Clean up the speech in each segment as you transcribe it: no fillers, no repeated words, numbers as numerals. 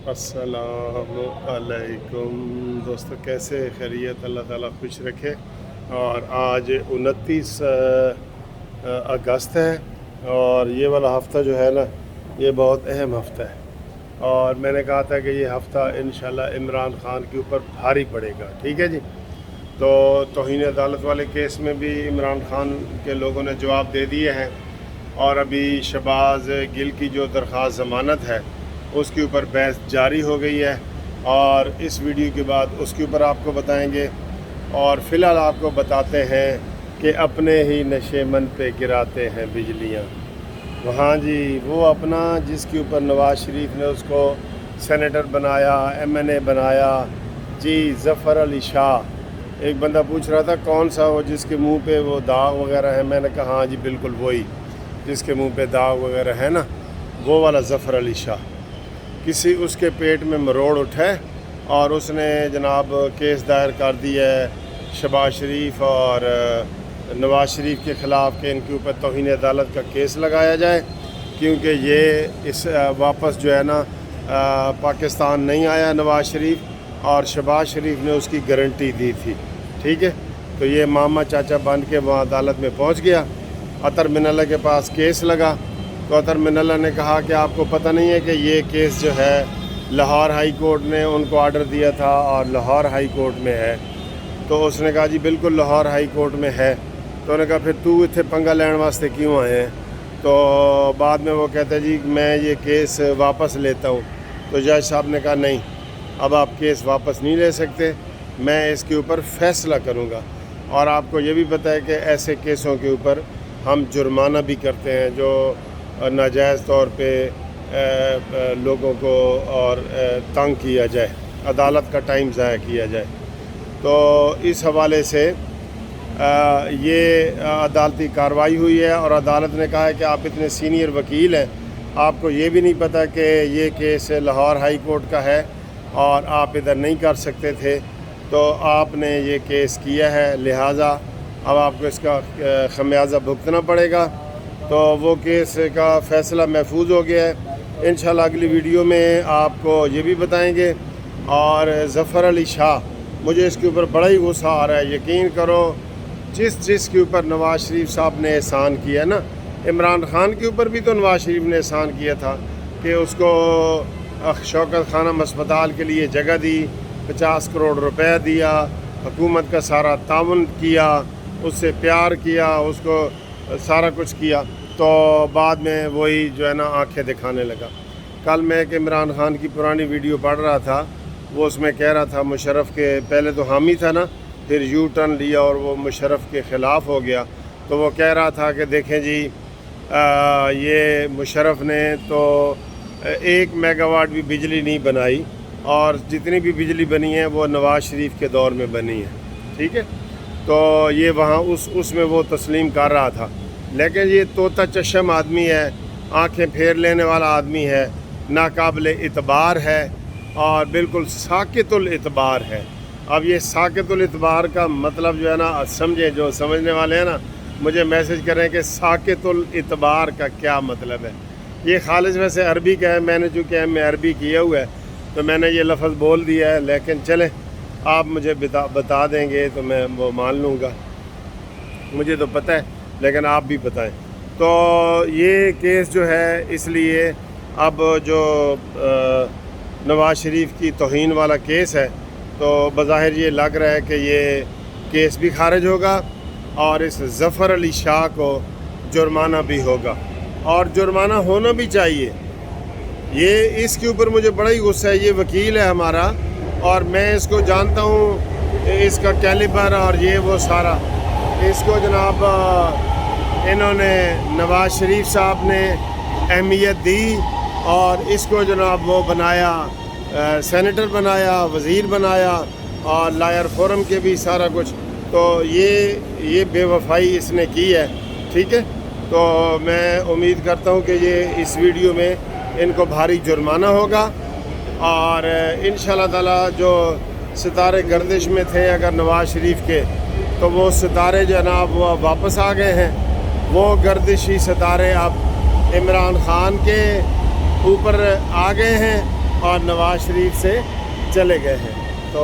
अस्सलाम अलैकुम दोस्तों, कैसे खैरियत? अल्लाह ताला खुश रखे। और आज 29 अगस्त है और ये वाला हफ़्ता जो है ना, ये बहुत अहम हफ़्ता है। और मैंने कहा था कि ये हफ़्ता इंशाल्लाह इमरान ख़ान के ऊपर भारी पड़ेगा। ठीक है जी। तो तौहीन अदालत वाले केस में भी इमरान ख़ान के लोगों ने जवाब दे दिए हैं और अभी शहबाज गिल की जो दरख्वास्त ज़मानत है उसके ऊपर बहस जारी हो गई है और इस वीडियो के बाद उसके ऊपर आपको बताएंगे। और फ़िलहाल आपको बताते हैं कि अपने ही नशेमन पे गिराते हैं बिजलियाँ। वहाँ जी वो अपना जिसके ऊपर नवाज़ शरीफ ने उसको सेनेटर बनाया, MNA बनाया जी, ज़फ़र अली शाह। एक बंदा पूछ रहा था कौन सा वो जिसके मुंह पे वो दाग वगैरह है। मैंने कहा हाँ जी बिल्कुल वही जिसके मुंह पे दाग वगैरह है ना, वो वाला ज़फ़र अली शाह। किसी उसके पेट में मरोड़ उठा और उसने जनाब केस दायर कर दिया है शहबाज शरीफ और नवाज़ शरीफ के ख़िलाफ़ कि इनके ऊपर तौहीन अदालत का केस लगाया जाए, क्योंकि ये इस वापस जो है ना पाकिस्तान नहीं आया नवाज़ शरीफ और शहबाज शरीफ ने उसकी गारंटी दी थी। ठीक है, तो ये मामा चाचा बन के वहाँ अदालत में पहुँच गया। अतर मिनल्ला के पास केस लगा तो अतर मिनल्ला ने कहा कि आपको पता नहीं है कि ये केस जो है लाहौर हाई कोर्ट ने उनको आर्डर दिया था और लाहौर हाई कोर्ट में है। तो उसने कहा जी बिल्कुल लाहौर हाई कोर्ट में है। तो उन्होंने कहा फिर तू इत्थे पंगा लैन वास्ते क्यों आए हैं? तो बाद में वो कहते जी मैं ये केस वापस लेता हूँ। तो जज साहब ने कहा नहीं, अब आप केस वापस नहीं ले सकते, मैं इसके ऊपर फ़ैसला करूँगा। और आपको ये भी पता है कि ऐसे केसों के ऊपर हम जुर्माना भी करते हैं जो नाजायज़ तौर पे लोगों को और तंग किया जाए, अदालत का टाइम ज़ाया किया जाए। तो इस हवाले से ये अदालती कार्रवाई हुई है और अदालत ने कहा है कि आप इतने सीनियर वकील हैं, आपको ये भी नहीं पता कि ये केस लाहौर हाई कोर्ट का है और आप इधर नहीं कर सकते थे, तो आपने ये केस किया है, लिहाजा अब आपको इसका खमियाजा भुगतना पड़ेगा। तो वो केस का फ़ैसला महफूज हो गया है। इंशाल्लाह अगली वीडियो में आपको ये भी बताएंगे। और ज़फ़र अली शाह, मुझे इसके ऊपर बड़ा ही गुस्सा आ रहा है। यकीन करो जिसके ऊपर नवाज़ शरीफ साहब ने एहसान किया ना, इमरान ख़ान के ऊपर भी तो नवाज़ शरीफ ने एहसान किया था कि उसको शौकत खानम अस्पताल के लिए जगह दी, 50 करोड़ रुपए दिया, हुकूमत का सारा ताउन किया, उससे प्यार किया, उसको सारा कुछ किया। तो बाद में वही जो है ना आंखें दिखाने लगा। कल मैं एक इमरान ख़ान की पुरानी वीडियो पढ़ रहा था, वो उसमें कह रहा था मुशर्रफ के, पहले तो हामी था ना, फिर यू टर्न लिया और वो मुशर्रफ के ख़िलाफ़ हो गया। तो वो कह रहा था कि देखें जी ये मुशर्रफ ने तो 1 मेगावाट भी बिजली नहीं बनाई और जितनी भी बिजली बनी है वो नवाज़ शरीफ के दौर में बनी है। ठीक है, तो ये वहाँ उसमें वो तस्लीम कर रहा था। लेकिन ये तोता चशम आदमी है, आंखें फेर लेने वाला आदमी है, नाकाबिल इतबार है और बिल्कुल साकितुल इतबार है। अब ये साकितुल इतबार का मतलब जो है ना समझे, जो समझने वाले हैं ना मुझे मैसेज करें कि साकितुल इतबार का क्या मतलब है। ये खालिस वैसे अरबी का है, मैंने चूँकि अरबी किया हुआ है तो मैंने ये लफ्ज़ बोल दिया है, लेकिन चले आप मुझे बता देंगे तो मैं वो मान लूँगा। मुझे तो पता है लेकिन आप भी बताएं। तो ये केस जो है, इसलिए अब जो नवाज़ शरीफ की तौहीन वाला केस है तो बज़ाहिर ये लग रहा है कि ये केस भी खारिज होगा और इस ज़फ़र अली शाह को जुर्माना भी होगा और जुर्माना होना भी चाहिए। ये इसके ऊपर मुझे बड़ा ही गुस्सा है। ये वकील है हमारा और मैं इसको जानता हूँ, इसका कैलिबर और ये वो सारा, इसको जनाब इन्होंने नवाज़ शरीफ साहब ने अहमियत दी और इसको जनाब वो बनाया, सेनेटर बनाया, वज़ीर बनाया और लायर फोरम के भी सारा कुछ। तो ये बेवफाई इसने की है। ठीक है, तो मैं उम्मीद करता हूँ कि ये इस वीडियो में इनको भारी जुर्माना होगा और इंशाल्लाह ताला जो सितारे गर्दिश में थे अगर नवाज़ शरीफ के, तो वो सितारे जनाब वो वापस आ गए हैं। वो गर्दिशी सितारे अब इमरान ख़ान के ऊपर आ गए हैं اور نواز شریف سے چلے گئے ہیں. تو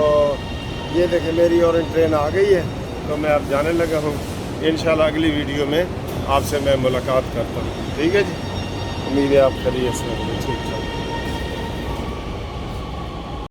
یہ دیکھیں میری اور ٹرین آ گئی ہے تو میں اب جانے لگا ہوں. انشاءاللہ اگلی ویڈیو میں آپ سے میں ملاقات کرتا ہوں. ٹھیک ہے جی, امید ہے آپ خیریت سے ہوں گے. ٹھیک ہے.